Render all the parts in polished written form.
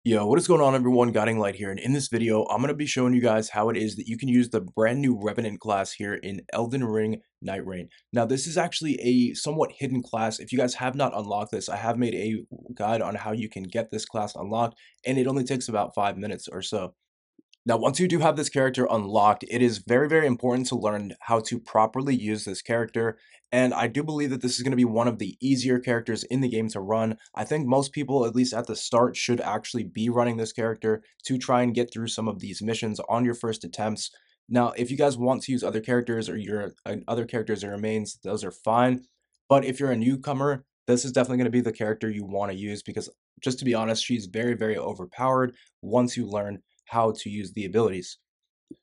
Yo, what is going on everyone, Guiding Light here, and in this video, I'm going to be showing you guys how it is that you can use the brand new Revenant class here in Elden Ring Nightreign. Now, this is actually a somewhat hidden class. If you guys have not unlocked this, I have made a guide on how you can get this class unlocked, and it only takes about 5 minutes or so. Now, once you do have this character unlocked, it is very, very important to learn how to properly use this character. And I do believe that this is going to be one of the easier characters in the game to run. I think most people, at least at the start, should actually be running this character to try and get through some of these missions on your first attempts. Now, if you guys want to use other characters or your other characters or mains, those are fine. But if you're a newcomer, this is definitely going to be the character you want to use because, just to be honest, she's very, very overpowered once you learn how to use the abilities.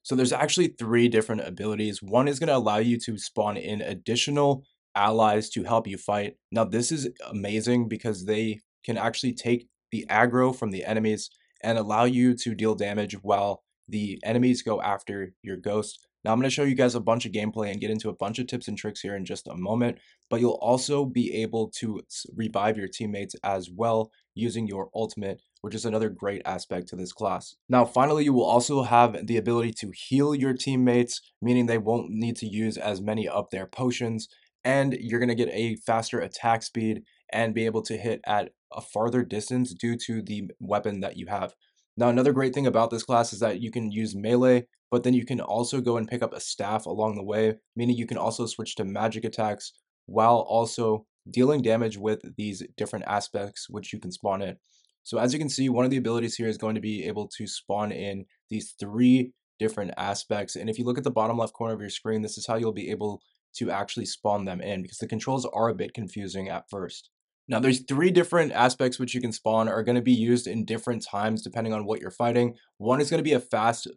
So there's actually three different abilities. One is going to allow you to spawn in additional allies to help you fight. Now this is amazing because they can actually take the aggro from the enemies and allow you to deal damage while the enemies go after your ghost. Now I'm going to show you guys a bunch of gameplay and get into a bunch of tips and tricks here in just a moment, but you'll also be able to revive your teammates as well using your ultimate, which is another great aspect to this class. Now, finally, you will also have the ability to heal your teammates, meaning they won't need to use as many of their potions, and you're going to get a faster attack speed and be able to hit at a farther distance due to the weapon that you have. Now, another great thing about this class is that you can use melee, but then you can also go and pick up a staff along the way, meaning you can also switch to magic attacks while also dealing damage with these different aspects which you can spawn in. So as you can see, one of the abilities here is going to be able to spawn in these three different aspects. And if you look at the bottom left corner of your screen, this is how you'll be able to actually spawn them in because the controls are a bit confusing at first. Now there's three different aspects which you can spawn are going to be used in different times depending on what you're fighting. One is going to be a fast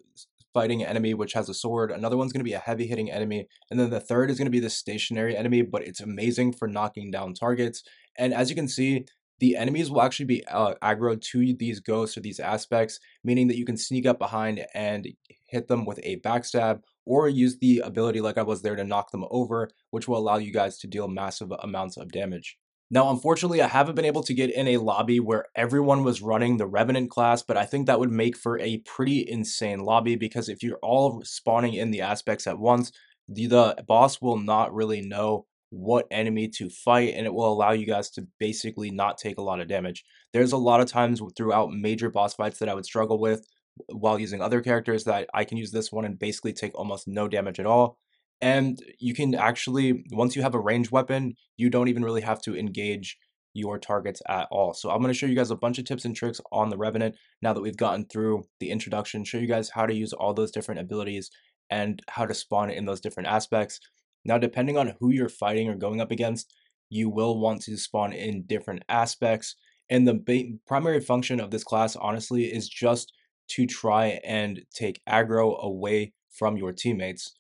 fighting enemy which has a sword, another one's going to be a heavy hitting enemy, and then the third is going to be the stationary enemy, but it's amazing for knocking down targets. And as you can see, the enemies will actually be aggro to these ghosts or these aspects, meaning that you can sneak up behind and hit them with a backstab or use the ability like I was there to knock them over, which will allow you guys to deal massive amounts of damage. Now, unfortunately, I haven't been able to get in a lobby where everyone was running the Revenant class, but I think that would make for a pretty insane lobby because if you're all spawning in the aspects at once, the boss will not really know what enemy to fight, and it will allow you guys to basically not take a lot of damage. There's a lot of times throughout major boss fights that I would struggle with while using other characters that I can use this one and basically take almost no damage at all. And you can actually, once you have a ranged weapon, you don't even really have to engage your targets at all. So I'm going to show you guys a bunch of tips and tricks on the Revenant now that we've gotten through the introduction, show you guys how to use all those different abilities and how to spawn in those different aspects. Now, depending on who you're fighting or going up against, you will want to spawn in different aspects. And the primary function of this class, honestly, is just to try and take aggro away from your teammates.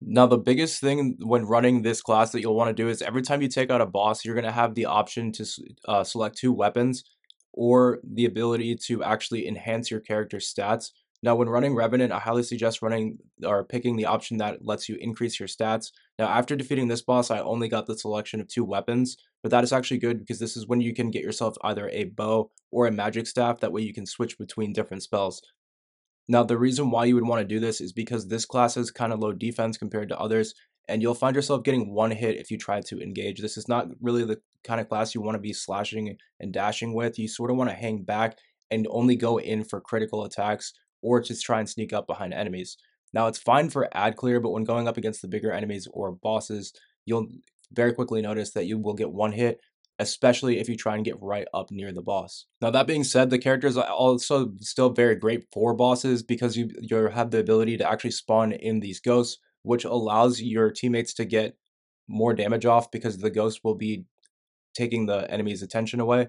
Now, the biggest thing when running this class that you'll want to do is every time you take out a boss, you're going to have the option to select two weapons or the ability to actually enhance your character's stats. Now, when running Revenant, I highly suggest running or picking the option that lets you increase your stats. Now, after defeating this boss, I only got the selection of two weapons, but that is actually good because this is when you can get yourself either a bow or a magic staff. That way you can switch between different spells. Now, the reason why you would want to do this is because this class has kind of low defense compared to others, and you'll find yourself getting one hit if you try to engage. This is not really the kind of class you want to be slashing and dashing with. You sort of want to hang back and only go in for critical attacks or just try and sneak up behind enemies. Now, it's fine for ad clear, but when going up against the bigger enemies or bosses, you'll very quickly notice that you will get one hit, especially if you try and get right up near the boss. Now that being said, the characters are also still very great for bosses because you have the ability to actually spawn in these ghosts, which allows your teammates to get more damage off because the ghost will be taking the enemy's attention away.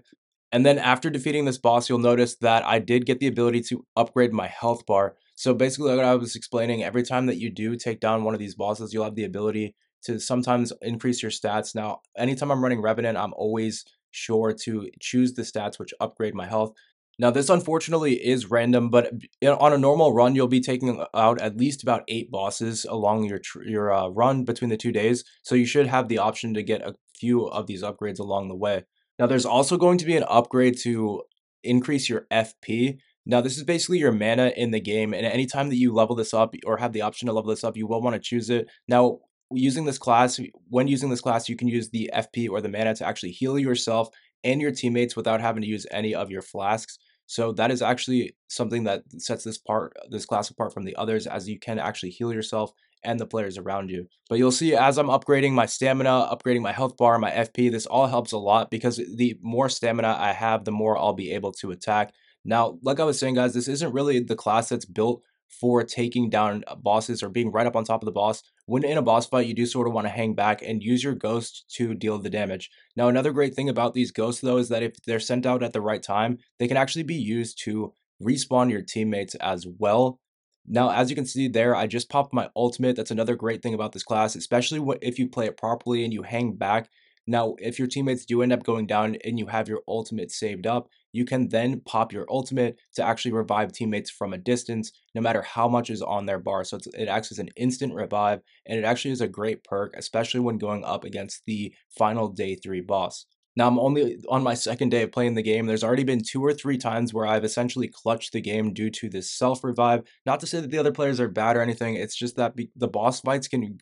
And then after defeating this boss, you'll notice that I did get the ability to upgrade my health bar. So basically, like I was explaining, every time that you do take down one of these bosses, you'll have the ability to sometimes increase your stats. Now, anytime I'm running Revenant, I'm always sure to choose the stats which upgrade my health. Now, this unfortunately is random, but on a normal run, you'll be taking out at least about 8 bosses along your run between the 2 days. So you should have the option to get a few of these upgrades along the way. Now, there's also going to be an upgrade to increase your FP. Now, this is basically your mana in the game, and anytime that you level this up or have the option to level this up, you will want to choose it. Now, using this class, when using this class, you can use the FP or the mana to actually heal yourself and your teammates without having to use any of your flasks. So that is actually something that sets this class apart from the others, as you can actually heal yourself and the players around you. But you'll see as I'm upgrading my stamina, upgrading my health bar, my FP, this all helps a lot because the more stamina I have, the more I'll be able to attack. Now, like I was saying, guys, this isn't really the class that's built for taking down bosses or being right up on top of the boss. When in a boss fight, you do sort of want to hang back and use your ghost to deal the damage. Now, another great thing about these ghosts, though, is that if they're sent out at the right time, they can actually be used to respawn your teammates as well. Now, as you can see there, I just popped my ultimate. That's another great thing about this class, especially if you play it properly and you hang back. Now, if your teammates do end up going down and you have your ultimate saved up, you can then pop your ultimate to actually revive teammates from a distance, no matter how much is on their bar. So it acts as an instant revive, and it actually is a great perk, especially when going up against the final day 3 boss. Now, I'm only on my second day of playing the game. There's already been 2 or 3 times where I've essentially clutched the game due to this self-revive. Not to say that the other players are bad or anything, it's just that the boss fights can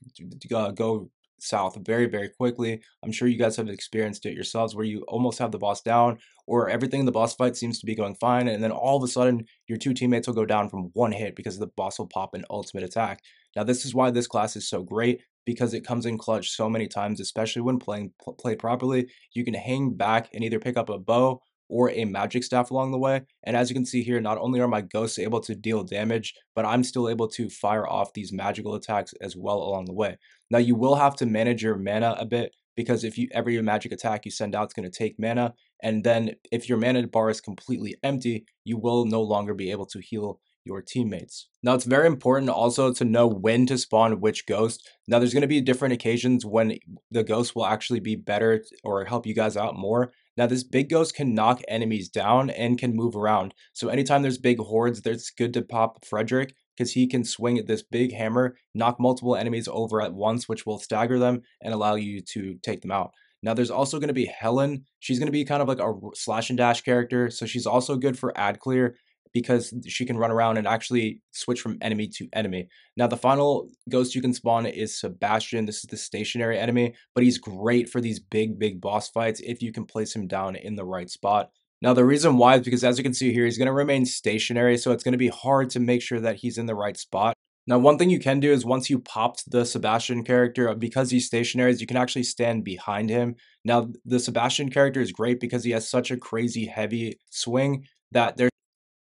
go south very, very quickly. I'm sure you guys have experienced it yourselves, where you almost have the boss down, or everything in the boss fight seems to be going fine, and then all of a sudden, your 2 teammates will go down from 1 hit because the boss will pop an ultimate attack. Now, this is why this class is so great, because it comes in clutch so many times, especially when played properly. You can hang back and either pick up a bow or a magic staff along the way. And as you can see here, not only are my ghosts able to deal damage, but I'm still able to fire off these magical attacks as well along the way. Now, you will have to manage your mana a bit, because if you every magic attack you send out is going to take mana, and then if your mana bar is completely empty, you will no longer be able to heal your teammates. Now, it's very important also to know when to spawn which ghost. Now, there's going to be different occasions when the ghost will actually be better or help you guys out more. Now, this big ghost can knock enemies down and can move around. So anytime there's big hordes, it's good to pop Frederick, because he can swing this big hammer, knock multiple enemies over at once, which will stagger them and allow you to take them out. Now, there's also going to be Helen. She's going to be kind of like a slash and dash character, so she's also good for ad clear, because she can run around and actually switch from enemy to enemy. Now, the final ghost you can spawn is Sebastian. This is the stationary enemy, but he's great for these big boss fights if you can place him down in the right spot. Now, the reason why is because, as you can see here, he's going to remain stationary, so it's going to be hard to make sure that he's in the right spot. Now, one thing you can do is, once you popped the Sebastian character, because he's stationary, is you can actually stand behind him. Now, the Sebastian character is great because he has such a crazy heavy swing that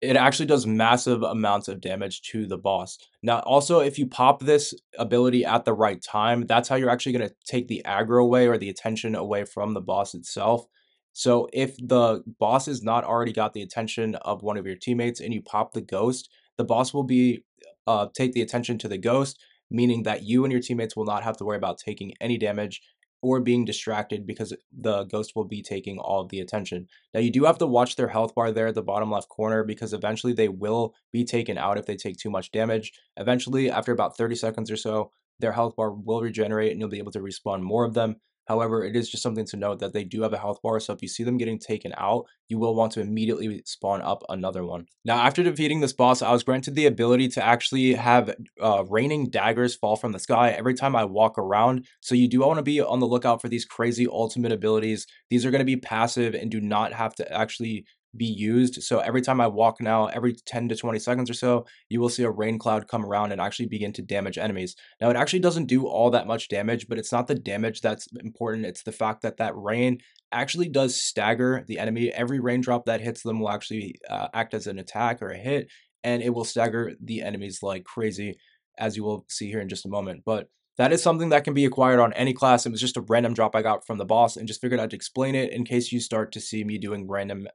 it actually does massive amounts of damage to the boss. Now, also, if you pop this ability at the right time, that's how you're actually going to take the aggro away, or the attention away from the boss itself. So if the boss has not already got the attention of one of your teammates and you pop the ghost, the boss will take the attention to the ghost, meaning that you and your teammates will not have to worry about taking any damage or being distracted, because the ghost will be taking all of the attention. Now, you do have to watch their health bar there at the bottom left corner, because eventually they will be taken out if they take too much damage. Eventually, after about 30 seconds or so, their health bar will regenerate and you'll be able to respawn more of them. However, it is just something to note that they do have a health bar, so if you see them getting taken out, you will want to immediately spawn up another one. Now, after defeating this boss, I was granted the ability to actually have raining daggers fall from the sky every time I walk around. So you do want to be on the lookout for these crazy ultimate abilities. These are going to be passive and do not have to actually be used. So every time I walk now, every 10 to 20 seconds or so, you will see a rain cloud come around and actually begin to damage enemies. Now, it actually doesn't do all that much damage, but it's not the damage that's important. It's the fact that that rain actually does stagger the enemy. Every raindrop that hits them will actually act as an attack or a hit, and it will stagger the enemies like crazy, as you will see here in just a moment. But that is something that can be acquired on any class. It was just a random drop I got from the boss, and just figured I'd explain it in case you start to see me doing random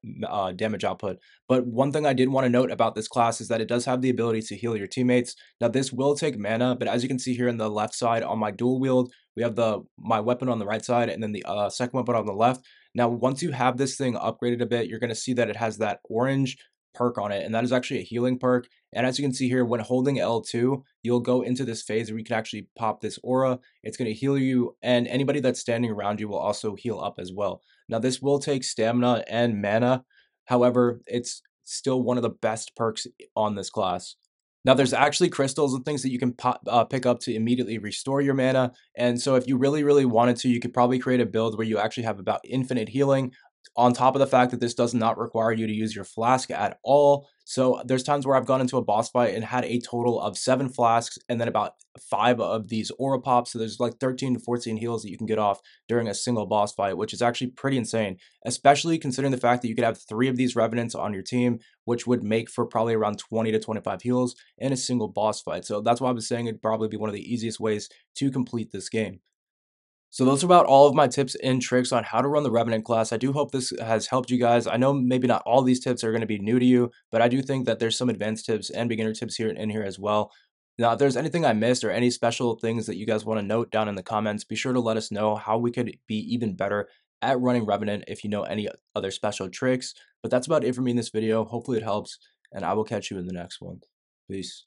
damage output. But one thing I did want to note about this class is that it does have the ability to heal your teammates. Now, this will take mana, but as you can see here in the left side on my dual wield, we have my weapon on the right side, and then the second weapon on the left. Now, once you have this thing upgraded a bit, you're going to see that it has that orange perk on it, and that is actually a healing perk. And as you can see here, when holding L2, you'll go into this phase where you can actually pop this aura. It's going to heal you, and anybody that's standing around you will also heal up as well. Now, this will take stamina and mana, However, it's still one of the best perks on this class. Now, there's actually crystals and things that you can pick up to immediately restore your mana. And so, if you really, really wanted to, you could probably create a build where you actually have about infinite healing. On top of the fact that this does not require you to use your flask at all. So, there's times where I've gone into a boss fight and had a total of 7 flasks and then about 5 of these aura pops. So, there's like 13 to 14 heals that you can get off during a single boss fight, which is actually pretty insane, especially considering the fact that you could have 3 of these revenants on your team, which would make for probably around 20 to 25 heals in a single boss fight. So that's why I was saying it'd probably be one of the easiest ways to complete this game. So those are about all of my tips and tricks on how to run the Revenant class. I do hope this has helped you guys. I know maybe not all these tips are going to be new to you, but I do think that there's some advanced tips and beginner tips here in here as well. Now, if there's anything I missed or any special things that you guys want to note down in the comments, be sure to let us know how we could be even better at running Revenant if you know any other special tricks. But that's about it for me in this video. Hopefully it helps, and I will catch you in the next one. Peace.